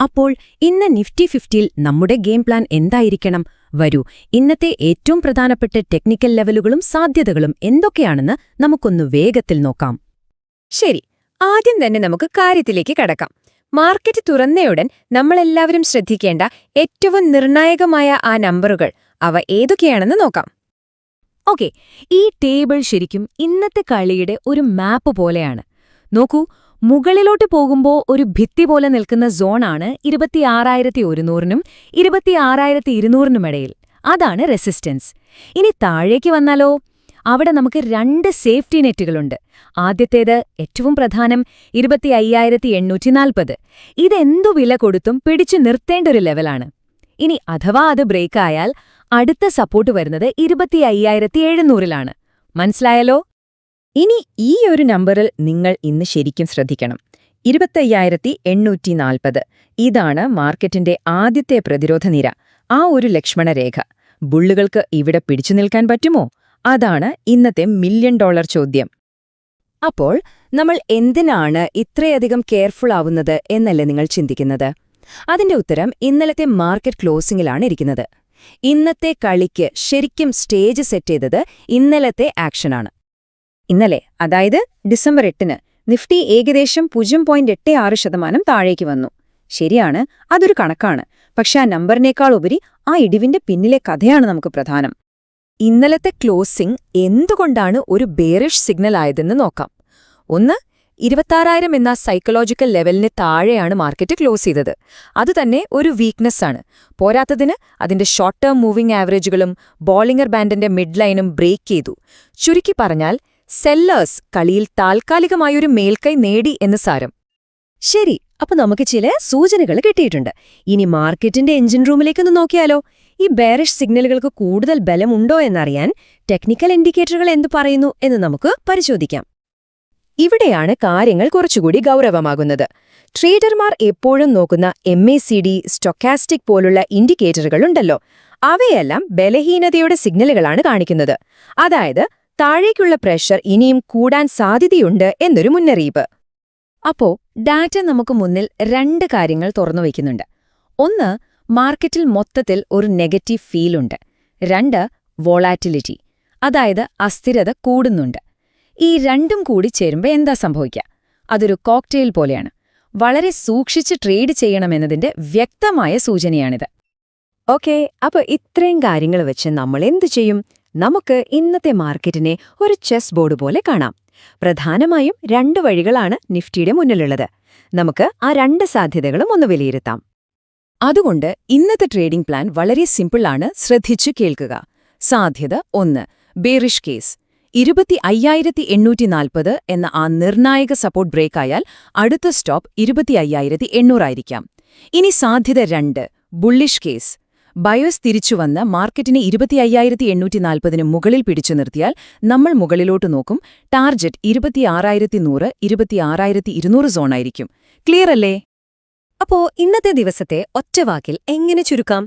അപ്പോൾ ഇന്ന് നിഫ്റ്റി 50-ൽ നമ്മുടെ ഗെയിം പ്ലാൻ എന്തായിരിക്കണം? വരൂ, ഇന്നത്തെ ഏറ്റവും പ്രധാനപ്പെട്ട ടെക്നിക്കൽ ലെവലുകളും സാധ്യതകളും എന്തൊക്കെയാണെന്ന് നമുക്കൊന്ന് വേഗത്തിൽ നോക്കാം. ശരി, ആദ്യം തന്നെ നമുക്ക് കാര്യത്തിലേക്ക് കടക്കാം. മാർക്കറ്റ് തുറന്നയുടൻ നമ്മളെല്ലാവരും ശ്രദ്ധിക്കേണ്ട ഏറ്റവും നിർണായകമായ ആ നമ്പറുകൾ, അവ ഏതൊക്കെയാണെന്ന് നോക്കാം. ഓക്കെ, ഈ ടേബിൾ ശരിക്കും ഇന്നത്തെ കളിയുടെ ഒരു മാപ്പ് പോലെയാണ്. നോക്കൂ, മുകളിലോട്ട് പോകുമ്പോൾ ഒരു ഭിത്തി പോലെ നിൽക്കുന്ന സോണാണ് 26,100-നും 26,200-നും ഇടയിൽ. അതാണ് റെസിസ്റ്റൻസ്. ഇനി താഴേക്ക് വന്നാലോ? അവിടെ നമുക്ക് രണ്ട് സേഫ്റ്റി നെറ്റുകളുണ്ട്. ആദ്യത്തേത്, ഏറ്റവും പ്രധാനം, 25,840. ഇതെന്തു വില കൊടുത്തും പിടിച്ചു നിർത്തേണ്ട ഒരു ലെവലാണ്. ഇനി അഥവാ അത് ബ്രേക്കായാൽ അടുത്ത സപ്പോർട്ട് വരുന്നത് 25,700-ലാണ്. മനസ്സിലായല്ലോ? ഇനി ഈ ഒരു നമ്പറിൽ നിങ്ങൾ ഇന്ന് ശരിക്കും ശ്രദ്ധിക്കണം. 25,840. ഇതാണ് മാർക്കറ്റിന്റെ ആദ്യത്തെ പ്രതിരോധ നിര, ആ ഒരു ലക്ഷ്മണരേഖ. ബുള്ളുകൾക്ക് ഇവിടെ പിടിച്ചു നിൽക്കാൻ പറ്റുമോ? അതാണ് ഇന്നത്തെ $1 മില്യൺ ചോദ്യം. അപ്പോൾ നമ്മൾ എന്തിനാണ് ഇത്രയധികം കെയർഫുൾ ആവുന്നത് എന്നല്ലേ നിങ്ങൾ ചിന്തിക്കുന്നത്? അതിന്റെ ഉത്തരം ഇന്നലത്തെ മാർക്കറ്റ് ക്ലോസിംഗിലാണ് ഇരിക്കുന്നത്. ഇന്നത്തെ കളിക്ക് ശരിക്കും സ്റ്റേജ് സെറ്റ് ചെയ്തത് ഇന്നലത്തെ ആക്ഷനാണ്. ഇന്നലെ, അതായത് ഡിസംബർ 8-ന് നിഫ്റ്റി ഏകദേശം 0.86% താഴേക്ക് വന്നു. ശരിയാണ്, അതൊരു കണക്കാണ്. പക്ഷെ ആ നമ്പറിനേക്കാൾ ഉപരി ആ ഇടിവിന്റെ പിന്നിലെ കഥയാണ് നമുക്ക് പ്രധാനം. ഇന്നലത്തെ ക്ലോസിംഗ് എന്തുകൊണ്ടാണ് ഒരു ബേറിഷ് സിഗ്നൽ ആയതെന്ന് നോക്കാം. ഒന്ന്, 26,000 എന്ന സൈക്കോളജിക്കൽ ലെവലിന് താഴെയാണ് മാർക്കറ്റ് ക്ലോസ് ചെയ്തത്. അതുതന്നെ ഒരു വീക്ക്നെസ്സാണ്. പോരാത്തതിന് അതിന്റെ ഷോർട്ട് ടേം മൂവിംഗ് ആവറേജുകളും ബോളിംഗർ ബാൻഡിന്റെ മിഡ് ലൈനും ബ്രേക്ക് ചെയ്തു. ചുരുക്കി പറഞ്ഞാൽ സെല്ലേഴ്സ് കളിയിൽ താൽക്കാലികമായൊരു മേൽക്കൈ നേടി എന്ന് സാരം. ശരി, അപ്പൊ നമുക്ക് ചില സൂചനകൾ കിട്ടിയിട്ടുണ്ട്. ഇനി മാർക്കറ്റിന്റെ എഞ്ചിൻ റൂമിലേക്കൊന്ന് നോക്കിയാലോ? ഈ ബെയറിഷ് സിഗ്നലുകൾക്ക് കൂടുതൽ ബലമുണ്ടോ എന്നറിയാൻ ടെക്നിക്കൽ ഇൻഡിക്കേറ്ററുകൾ എന്തു പറയുന്നു എന്ന് നമുക്ക് പരിശോധിക്കാം. ഇവിടെയാണ് കാര്യങ്ങൾ കുറച്ചുകൂടി ഗൗരവമാകുന്നത്. ട്രേഡർമാർ എപ്പോഴും നോക്കുന്ന MACD, സ്റ്റൊക്കാസ്റ്റിക് പോലുള്ള ഇൻഡിക്കേറ്ററുകളുണ്ടല്ലോ, അവയെല്ലാം ബലഹീനതയുടെ സിഗ്നലുകളാണ് കാണിക്കുന്നത്. അതായത് താഴേക്കുള്ള പ്രഷർ ഇനിയും കൂടാൻ സാധ്യതയുണ്ട് എന്നൊരു മുന്നറിയിപ്പ്. അപ്പോ ഡാറ്റ നമുക്ക് മുന്നിൽ രണ്ട് കാര്യങ്ങൾ തുറന്നുവയ്ക്കുന്നുണ്ട്. ഒന്ന്, മാർക്കറ്റിൽ മൊത്തത്തിൽ ഒരു നെഗറ്റീവ് ഫീലുണ്ട്. രണ്ട്, വോളാറ്റിലിറ്റി, അതായത് അസ്ഥിരത കൂടുന്നുണ്ട്. ഈ രണ്ടും കൂടി ചേരുമ്പോൾ എന്താ സംഭവിക്കുക? അതൊരു കോക്ടെയിൽ പോലെയാണ്. വളരെ സൂക്ഷിച്ച് ട്രേഡ് ചെയ്യണമെന്നതിന്റെ വ്യക്തമായ സൂചനയാണിത്. ഓക്കെ, അപ്പൊ ഇത്രയും കാര്യങ്ങൾ വെച്ച് നമ്മൾ എന്തു ചെയ്യും? നമുക്ക് ഇന്നത്തെ മാർക്കറ്റിനെ ഒരു ചെസ് ബോർഡ് പോലെ കാണാം. പ്രധാനമായും രണ്ട് വഴികളാണ് നിഫ്റ്റിയുടെ മുന്നിലുള്ളത്. നമുക്ക് ആ രണ്ട് സാധ്യതകളും ഒന്ന് വിലയിരുത്താം. അതുകൊണ്ട് ഇന്നത്തെ ട്രേഡിംഗ് പ്ലാൻ വളരെ സിമ്പിളാണ്, ശ്രദ്ധിച്ചു കേൾക്കുക. സാധ്യത 1, ബേറിഷ് കേസ്. 25,840 എന്ന ആ നിർണായക സപ്പോർട്ട് ബ്രേക്കായാൽ അടുത്ത സ്റ്റോപ്പ് 25,800 ആയിരിക്കാം. ഇനി സാധ്യത 2, ബുള്ളിഷ് കേസ്. ബയോസ് തിരിച്ചുവന്ന് മാർക്കറ്റിനെ 25,840-ന് മുകളിൽ പിടിച്ചു നിർത്തിയാൽ നമ്മൾ മുകളിലോട്ട് നോക്കും. ടാർജറ്റ് 26,100, 26,200 സോണായിരിക്കും. ക്ലിയർ അല്ലേ? അപ്പോ ഇന്നത്തെ ദിവസത്തെ ഒറ്റവാക്കിൽ എങ്ങനെ ചുരുക്കാം?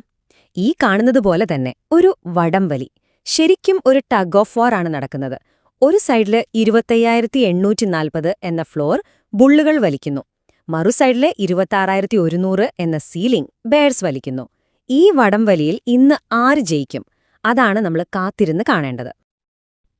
ഈ കാണുന്നതുപോലെ തന്നെ ഒരു വടംവലി. ശരിക്കും ഒരു ടഗ് ഓഫ് വാർ ആണ് നടക്കുന്നത്. ഒരു സൈഡില് 25,840 എന്ന ഫ്ലോർ ബുള്ളുകൾ വലിക്കുന്നു, മറു സൈഡിലെ 26,100 എന്ന സീലിംഗ് ബെയർസ് വലിക്കുന്നു. ഈ വടംവലിയിൽ ഇന്ന് ആര് ജയിക്കും? അതാണ് നമ്മൾ കാത്തിരുന്ന് കാണേണ്ടത്.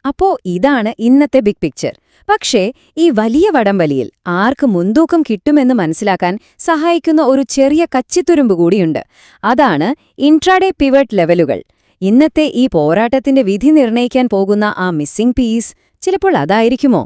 അപ്പോ ഇതാണ് ഇന്നത്തെ ബിഗ് പിക്ചർ. പക്ഷേ ഈ വലിയ വടംവലിയിൽ ആർക്ക് മുൻതൂക്കം കിട്ടുമെന്ന് മനസ്സിലാക്കാൻ സഹായിക്കുന്ന ഒരു ചെറിയ കച്ചിത്തുരുമ്പ് കൂടിയുണ്ട്. അതാണ് ഇൻട്രാഡേ പിവറ്റ് ലെവലുകൾ. ഇന്നത്തെ ഈ പോരാട്ടത്തിന്റെ വിധി നിർണ്ണയിക്കാൻ പോകുന്ന ആ മിസ്സിംഗ് പീസ് ചിലപ്പോൾ അതായിരിക്കുമോ?